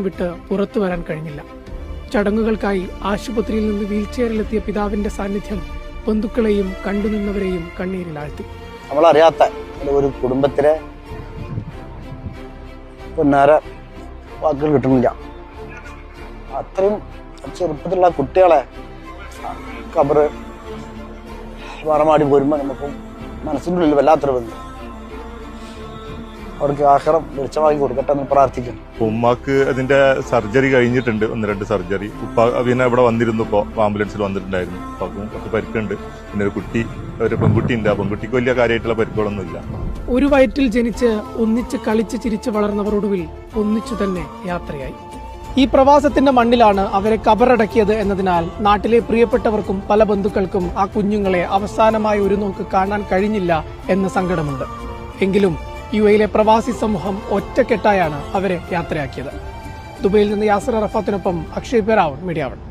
വിട്ട് പുറത്തു വരാൻ കഴിഞ്ഞില്ല. ചടങ്ങുകൾക്കായി ആശുപത്രിയിൽ നിന്ന് വീൽചെയറിലെത്തിയ പിതാവിന്റെ സാന്നിധ്യം ബന്ധുക്കളെയും കണ്ടുനിന്നവരെയും കണ്ണീരിലാഴ്ത്തി. നമ്മളറിയാത്ത ഒരു കുടുംബത്തിലെ പൊന്നാര വാക്കുകൾ കിട്ടുന്നില്ല. അത്രയും ചെറുപ്പത്തിലുള്ള കുട്ടികളെ കബറ് മറമാടി പോരുമ്പോൾ നമുക്കും മനസ്സിൻ്റെ ഉള്ളിൽ വല്ലാത്തൊരു ബന്ധം. അവർക്ക് ആഹാരം വെളിച്ചമാക്കി കൊടുക്കട്ടെ എന്ന് പ്രാർത്ഥിക്കുന്നു. ഉമ്മാക്ക് അതിന്റെ സർജറി കഴിഞ്ഞിട്ടുണ്ട്, 1-2 സർജറി. ഉപ്പ പിന്നെ ഇവിടെ വന്നിരുന്നു, ഇപ്പോൾ ആംബുലൻസിൽ വന്നിട്ടുണ്ടായിരുന്നു. ഉപ്പാക്കും കുറച്ച് പരിക്കുണ്ട്. പിന്നെ ഒരു പെൺകുട്ടി ഉണ്ട്. ആ പെൺകുട്ടിക്ക് വലിയ കാര്യമായിട്ടുള്ള പരിക്കുകളൊന്നുമില്ല. ഒരു വയറ്റിൽ ജനിച്ച് ഒന്നിച്ച് കളിച്ച് ചിരിച്ച് വളർന്നവരൊടുവിൽ ഒന്നിച്ചു തന്നെ യാത്രയായി. ഈ പ്രവാസത്തിന്റെ മണ്ണിലാണ് അവരെ കബറടക്കിയത് എന്നതിനാൽ നാട്ടിലെ പ്രിയപ്പെട്ടവർക്കും പല ബന്ധുക്കൾക്കും ആ കുഞ്ഞുങ്ങളെ അവസാനമായി ഒരു നോക്ക് കാണാൻ കഴിഞ്ഞില്ല എന്ന സങ്കടമുണ്ട്. എങ്കിലും യുഎയിലെ പ്രവാസി സമൂഹം ഒറ്റക്കെട്ടായാണ് അവരെ യാത്രയാക്കിയത്. ദുബൈയിൽ നിന്ന് യാസിർ അറഫാത്തിനൊപ്പം അക്ഷയ് പെരാവൂർ, മീഡിയ 1.